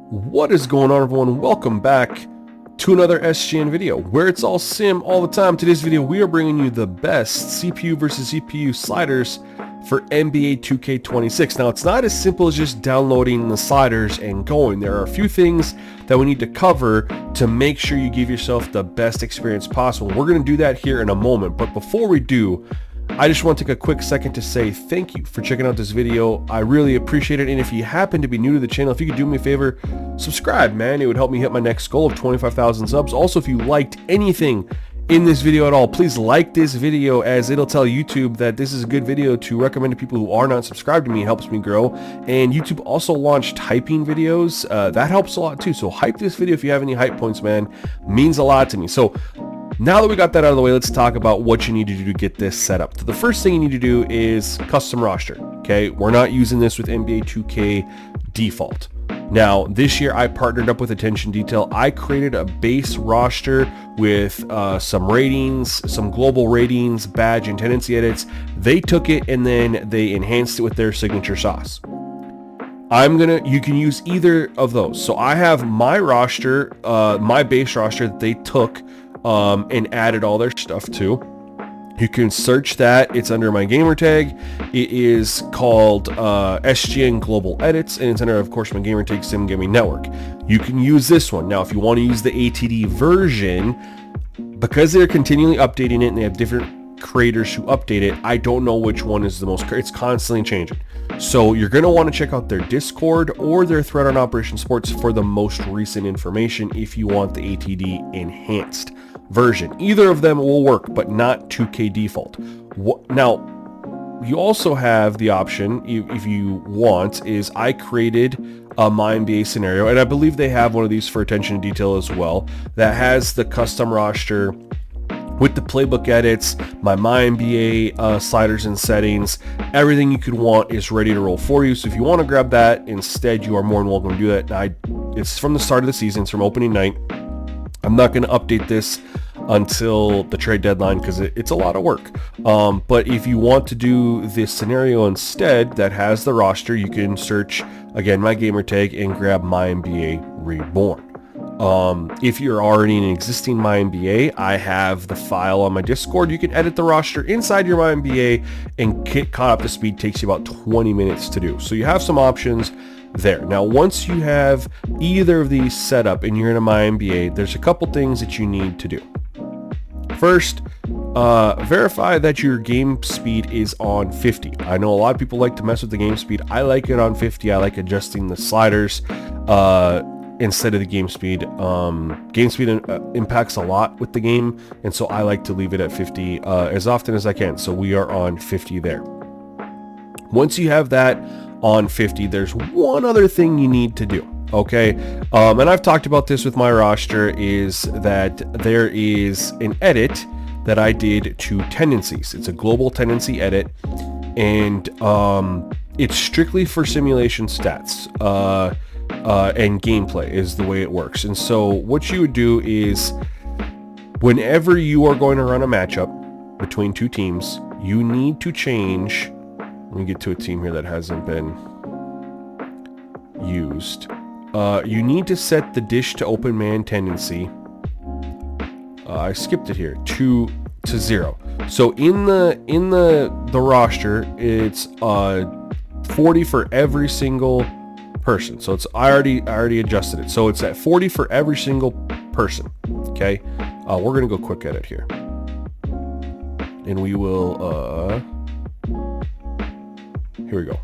What is going on, everyone? Welcome back to another SGN video where it's all sim all the time. Today's video we are bringing you the best CPU versus GPU sliders for NBA 2K26. Now it's not as simple as just downloading the sliders and going. There are a few things that we need to cover to make sure you give yourself the best experience possible. We're going to do that here in a moment, but before we do, I just want to take a quick second to say thank you for checking out this video. I really appreciate it. And if you happen to be new to the channel, if you could do me a favor, subscribe, man. It would help me hit my next goal of 25,000 subs. Also, if you liked anything in this video at all, please like this video, as it'll tell YouTube that this is a good video to recommend to people who are not subscribed to me. It helps me grow. And YouTube also launched hyping videos. That helps a lot too. So hype this video if you have any hype points, man. Means a lot to me. So now that we got that out of the way, let's talk about what you need to do to get this set up. So the first thing you need to do is custom roster. Okay, we're not using this with NBA 2K default. Now, this year I partnered up with Attention Detail. I created a base roster with some ratings, some global ratings, badge, and tendency edits. They took it and then they enhanced it with their signature sauce. You can use either of those. So I have my roster, my base roster that they took and added all their stuff to. You can search that. It's under my gamer tag. It is called SGN Global Edits, and it's under, of course, my gamer tag Simgamingnetwork. You can use this one. Now, if you want to use the ATD version, because they're continually updating it and they have different creators who update it, I don't know which one is the most. It's constantly changing. So you're going to want to check out their Discord or their thread on Operation Sports for the most recent information if you want the ATD enhanced version. Either of them will work, but not 2K default. Now, you also have the option, if you want, is I created a My NBA scenario, and I believe they have one of these for Attention to Detail as well, that has the custom roster with the playbook edits, my NBA sliders and settings. Everything you could want is ready to roll for you. So if you want to grab that instead, you are more than welcome to do that. Now, it's from the start of the season. It's from opening night. I'm not going to update this until the trade deadline because it's a lot of work. But if you want to do this scenario instead that has the roster, you can search, again, my gamer tag and grab My NBA Reborn. If you're already an existing My NBA, I have the file on my Discord. You can edit the roster inside your My NBA and get caught up to speed. Takes you about 20 minutes to do. So you have some options there. Now, once you have either of these set up and you're in a My NBA, there's a couple things that you need to do. First, verify that your game speed is on 50. I know a lot of people like to mess with the game speed. I like it on 50. I like adjusting the sliders instead of the game speed. Game speed impacts a lot with the game, and so I like to leave it at 50 as often as I can. So we are on 50 there. Once you have that on 50, there's one other thing you need to do. Okay, and I've talked about this with my roster, is that there is an edit that I did to Tendencies. It's a global tendency edit, and it's strictly for simulation stats and gameplay is the way it works. And so what you would do is, whenever you are going to run a matchup between two teams, you need to change. Let me get to a team here that hasn't been used. You need to set the dish to open man tendency. I skipped it here to 0. So in the roster, it's 40 for every single person. So it's I already adjusted it. So it's at 40 for every single person. Okay, we're gonna go quick edit here, and we will. Here we go.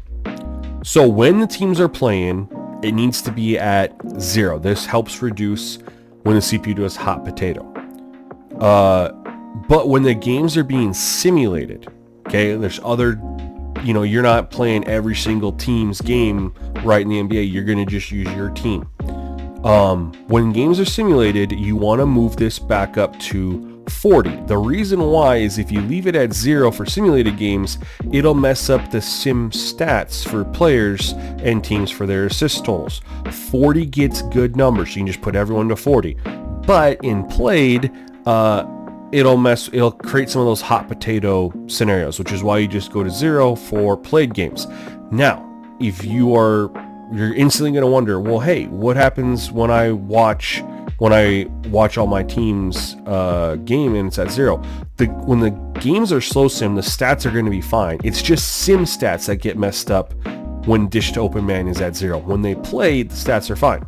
So when the teams are playing, it needs to be at 0. This helps reduce when the CPU does hot potato. But when the games are being simulated, okay, there's other, you're not playing every single team's game right in the NBA. You're going to just use your team. When games are simulated, you want to move this back up to 40. The reason why is if you leave it at 0 for simulated games, it'll mess up the sim stats for players and teams for their assist totals. 40 gets good numbers, so you can just put everyone to 40. But in played, it'll create some of those hot potato scenarios, which is why you just go to 0 for played games. Now, if you are you're instantly going to wonder, well, hey, what happens when I watch all my team's game and it's at 0? When the games are slow sim, the stats are going to be fine. It's just sim stats that get messed up when dish to open man is at 0. When they play, the stats are fine.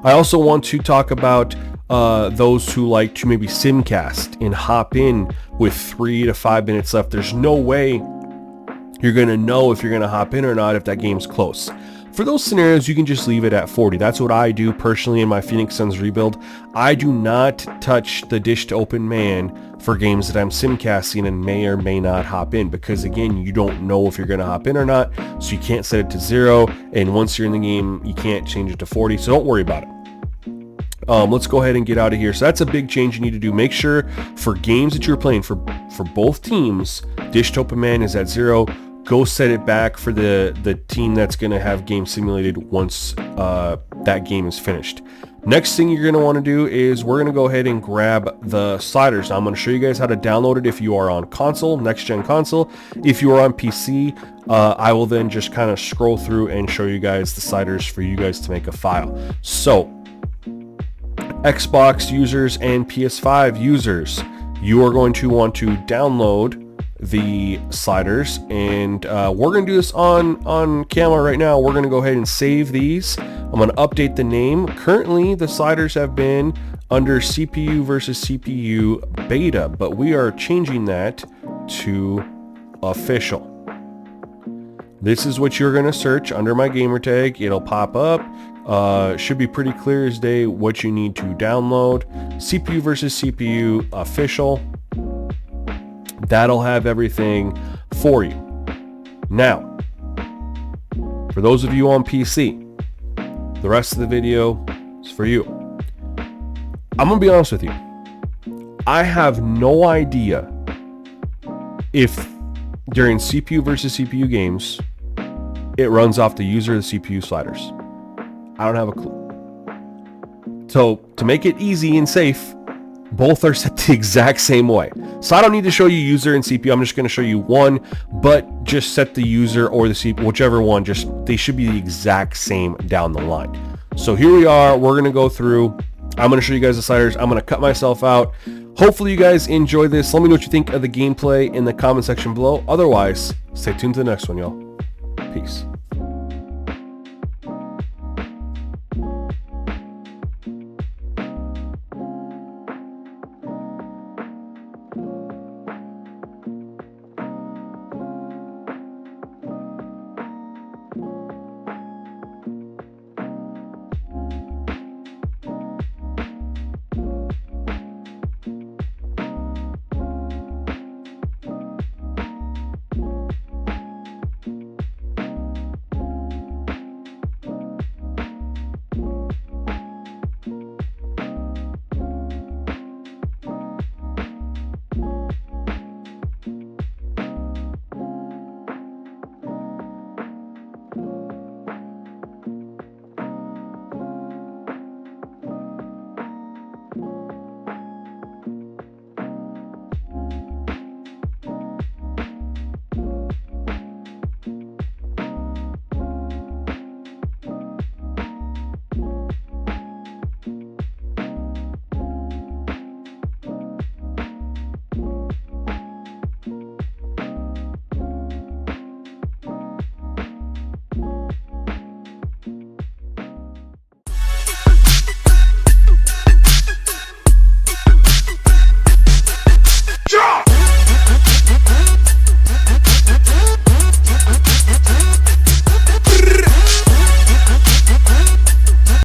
I also want to talk about those who like to maybe simcast and hop in with 3 to 5 minutes left. There's no way you're going to know if you're going to hop in or not if that game's close. For those scenarios, you can just leave it at 40. That's what I do personally in my Phoenix Suns rebuild. I do not touch the dish to open man for games that I'm simcasting and may or may not hop in, because again, you don't know if you're going to hop in or not, so you can't set it to 0, and once you're in the game, you can't change it to 40, so don't worry about it. Let's go ahead and get out of here. So that's a big change you need to do. Make sure for games that you're playing for both teams, dish to open man is at 0. Go set it back for the team that's going to have game simulated once that game is finished. Next thing you're going to want to do is we're going to go ahead and grab the sliders. Now, I'm going to show you guys how to download it if you are on console, next gen console. If you are on PC, I will then just kind of scroll through and show you guys the sliders for you guys to make a file. So Xbox users and PS5 users, you are going to want to download the sliders, and we're going to do this on camera right now. We're going to go ahead and save these. I'm going to update the name. Currently, the sliders have been under CPU versus CPU beta, but we are changing that to official. This is what you're going to search under my gamer tag. It'll pop up. Should be pretty clear as day what you need to download. CPU versus CPU official. That'll have everything for you. Now, for those of you on PC, the rest of the video is for you. I'm gonna be honest with you. I have no idea if during CPU versus CPU games it runs off the user or the CPU sliders. I don't have a clue. So to make it easy and safe, both are set the exact same way. So I don't need to show you user and CPU. I'm just going to show you one, but just set the user or the CPU, whichever one, just they should be the exact same down the line. So here we are. We're going to go through. I'm going to show you guys the sliders. I'm going to cut myself out. Hopefully you guys enjoy this. Let me know what you think of the gameplay in the comment section below. Otherwise, stay tuned to the next one, y'all. Peace.